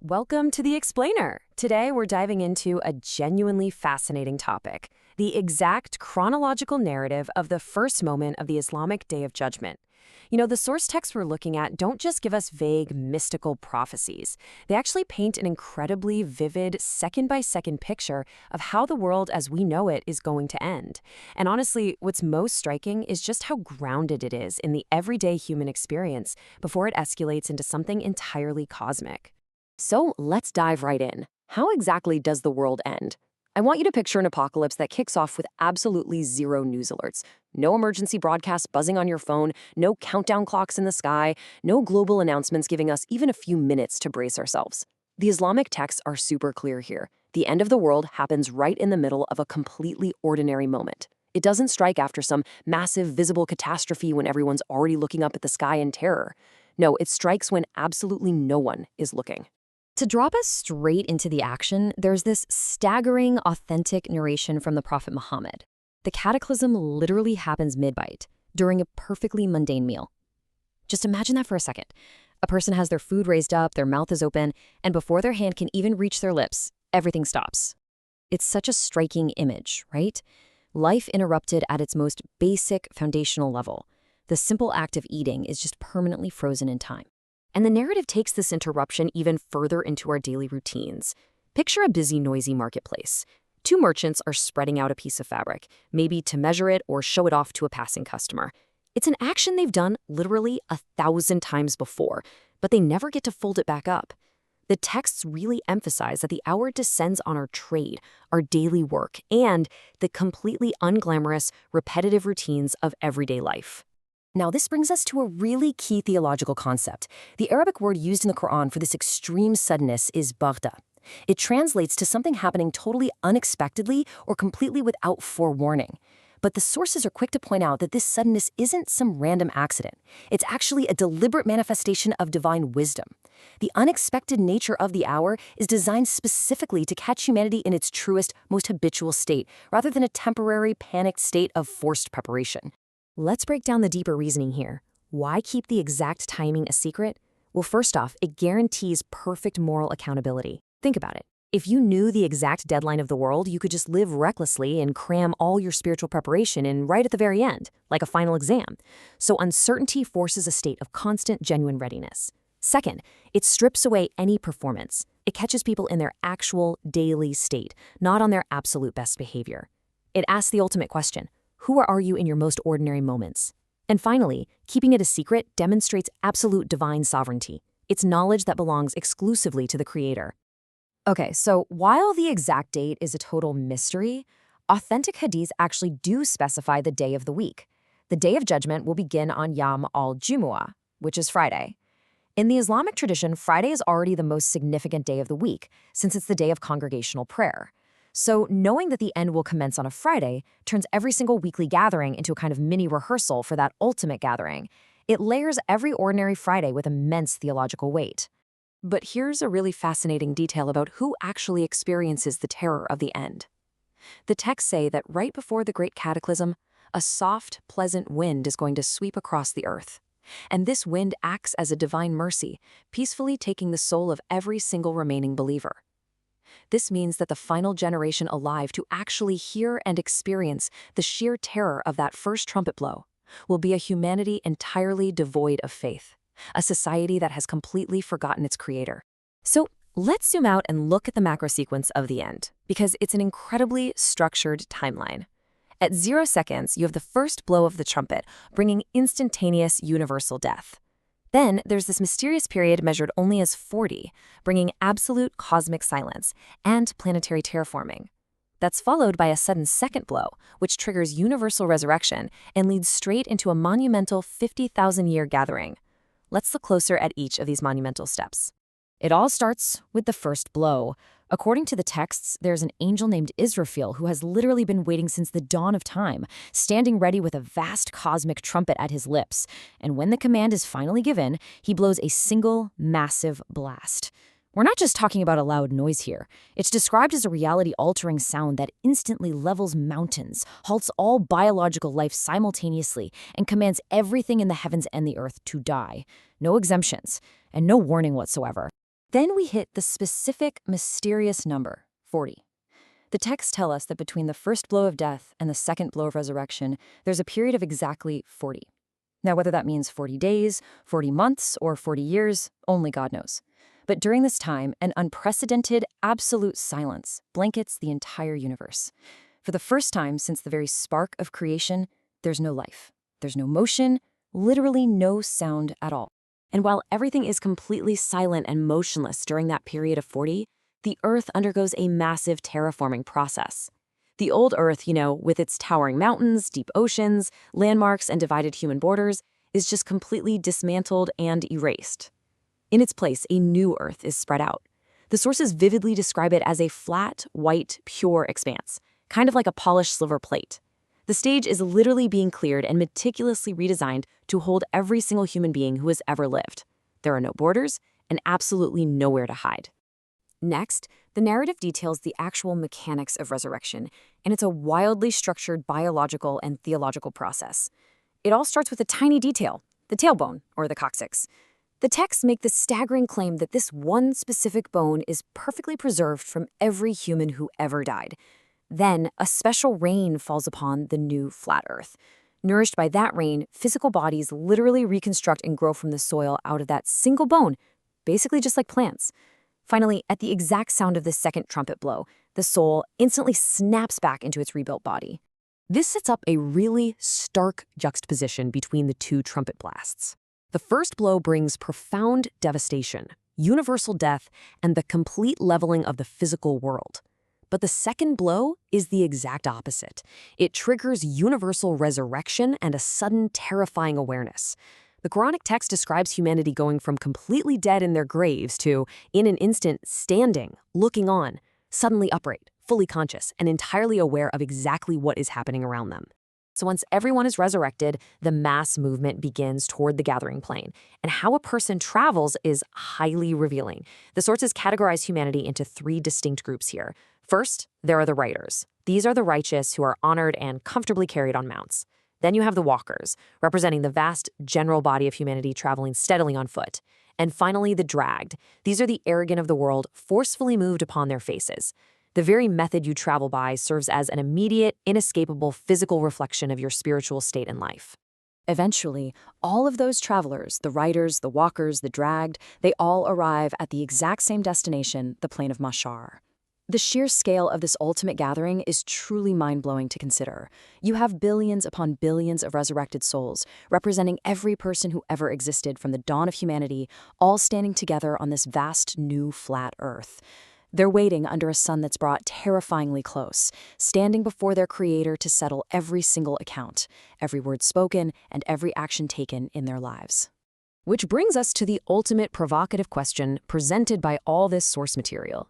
Welcome to The Explainer. Today we're diving into a genuinely fascinating topic, the exact chronological narrative of the first moment of the Islamic Day of Judgment. The source texts we're looking at don't just give us vague, mystical prophecies. They actually paint an incredibly vivid, second-by-second picture of how the world as we know it is going to end. And honestly, what's most striking is just how grounded it is in the everyday human experience before it escalates into something entirely cosmic. So let's dive right in. How exactly does the world end? I want you to picture an apocalypse that kicks off with absolutely zero news alerts. No emergency broadcasts buzzing on your phone, no countdown clocks in the sky, no global announcements giving us even a few minutes to brace ourselves. The Islamic texts are super clear here. The end of the world happens right in the middle of a completely ordinary moment. It doesn't strike after some massive visible catastrophe when everyone's already looking up at the sky in terror. No, it strikes when absolutely no one is looking. To drop us straight into the action, there's this staggering, authentic narration from the Prophet Muhammad. The cataclysm literally happens mid-bite, during a perfectly mundane meal. Just imagine that for a second. A person has their food raised up, their mouth is open, and before their hand can even reach their lips, everything stops. It's such a striking image, right? Life interrupted at its most basic, foundational level. The simple act of eating is just permanently frozen in time. And the narrative takes this interruption even further into our daily routines. Picture a busy, noisy marketplace. Two merchants are spreading out a piece of fabric, maybe to measure it or show it off to a passing customer. It's an action they've done literally 1,000 times before, but they never get to fold it back up. The texts really emphasize that the hour descends on our trade, our daily work, and the completely unglamorous, repetitive routines of everyday life. Now, this brings us to a really key theological concept. The Arabic word used in the Quran for this extreme suddenness is baghta. It translates to something happening totally unexpectedly or completely without forewarning. But the sources are quick to point out that this suddenness isn't some random accident. It's actually a deliberate manifestation of divine wisdom. The unexpected nature of the hour is designed specifically to catch humanity in its truest, most habitual state, rather than a temporary, panicked state of forced preparation. Let's break down the deeper reasoning here. Why keep the exact timing a secret? Well, first off, it guarantees perfect moral accountability. Think about it. If you knew the exact deadline of the world, you could just live recklessly and cram all your spiritual preparation in right at the very end, like a final exam. So uncertainty forces a state of constant, genuine readiness. Second, it strips away any performance. It catches people in their actual daily state, not on their absolute best behavior. It asks the ultimate question. Who are you in your most ordinary moments? And finally, keeping it a secret demonstrates absolute divine sovereignty. It's knowledge that belongs exclusively to the Creator. Okay, so while the exact date is a total mystery, authentic hadiths actually do specify the day of the week. The Day of Judgment will begin on Yawm al-Jumu'ah, which is Friday. In the Islamic tradition, Friday is already the most significant day of the week, since it's the day of congregational prayer. So knowing that the end will commence on a Friday turns every single weekly gathering into a kind of mini rehearsal for that ultimate gathering. It layers every ordinary Friday with immense theological weight. But here's a really fascinating detail about who actually experiences the terror of the end. The texts say that right before the great cataclysm, a soft, pleasant wind is going to sweep across the earth. And this wind acts as a divine mercy, peacefully taking the soul of every single remaining believer. This means that the final generation alive to actually hear and experience the sheer terror of that first trumpet blow will be a humanity entirely devoid of faith, a society that has completely forgotten its creator. So let's zoom out and look at the macro sequence of the end, because it's an incredibly structured timeline. At 0 seconds, you have the first blow of the trumpet, bringing instantaneous universal death. Then there's this mysterious period measured only as 40, bringing absolute cosmic silence and planetary terraforming. That's followed by a sudden second blow, which triggers universal resurrection and leads straight into a monumental 50,000-year gathering. Let's look closer at each of these monumental steps. It all starts with the first blow. According to the texts, there's an angel named Israfil who has literally been waiting since the dawn of time, standing ready with a vast cosmic trumpet at his lips. And when the command is finally given, he blows a single, massive blast. We're not just talking about a loud noise here. It's described as a reality-altering sound that instantly levels mountains, halts all biological life simultaneously, and commands everything in the heavens and the earth to die. No exemptions, and no warning whatsoever. Then we hit the specific, mysterious number, 40. The texts tell us that between the first blow of death and the second blow of resurrection, there's a period of exactly 40. Now, whether that means 40 days, 40 months, or 40 years, only God knows. But during this time, an unprecedented, absolute silence blankets the entire universe. For the first time since the very spark of creation, there's no life. There's no motion, literally no sound at all. And while everything is completely silent and motionless during that period of 40, the Earth undergoes a massive terraforming process. The old Earth, with its towering mountains, deep oceans, landmarks, and divided human borders, is just completely dismantled and erased. In its place, a new Earth is spread out. The sources vividly describe it as a flat, white, pure expanse, kind of like a polished silver plate. The stage is literally being cleared and meticulously redesigned to hold every single human being who has ever lived. There are no borders and absolutely nowhere to hide. Next, the narrative details the actual mechanics of resurrection, and it's a wildly structured biological and theological process. It all starts with a tiny detail, the tailbone, or the coccyx. The texts make the staggering claim that this one specific bone is perfectly preserved from every human who ever died. Then, a special rain falls upon the new flat Earth. Nourished by that rain, physical bodies literally reconstruct and grow from the soil out of that single bone, basically just like plants. Finally, at the exact sound of the second trumpet blow, the soul instantly snaps back into its rebuilt body. This sets up a really stark juxtaposition between the two trumpet blasts. The first blow brings profound devastation, universal death, and the complete leveling of the physical world. But the second blow is the exact opposite. It triggers universal resurrection and a sudden, terrifying awareness. The Quranic text describes humanity going from completely dead in their graves to, in an instant, standing, looking on, suddenly upright, fully conscious, and entirely aware of exactly what is happening around them. So once everyone is resurrected, the mass movement begins toward the gathering plane. And how a person travels is highly revealing. The sources categorize humanity into three distinct groups here. First, there are the riders. These are the righteous who are honored and comfortably carried on mounts. Then you have the walkers, representing the vast general body of humanity traveling steadily on foot. And finally, the dragged. These are the arrogant of the world, forcefully moved upon their faces. The very method you travel by serves as an immediate, inescapable physical reflection of your spiritual state in life. Eventually, all of those travelers, the riders, the walkers, the dragged, they all arrive at the exact same destination, the plain of Mahshar. The sheer scale of this ultimate gathering is truly mind-blowing to consider. You have billions upon billions of resurrected souls, representing every person who ever existed from the dawn of humanity, all standing together on this vast new flat Earth. They're waiting under a sun that's brought terrifyingly close, standing before their Creator to settle every single account, every word spoken, and every action taken in their lives. Which brings us to the ultimate provocative question presented by all this source material.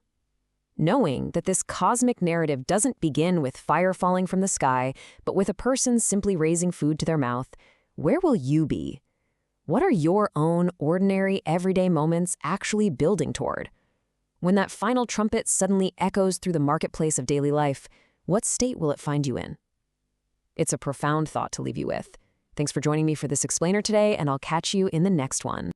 Knowing that this cosmic narrative doesn't begin with fire falling from the sky, but with a person simply raising food to their mouth, where will you be? What are your own ordinary, everyday moments actually building toward? When that final trumpet suddenly echoes through the marketplace of daily life, what state will it find you in? It's a profound thought to leave you with. Thanks for joining me for this explainer today, and I'll catch you in the next one.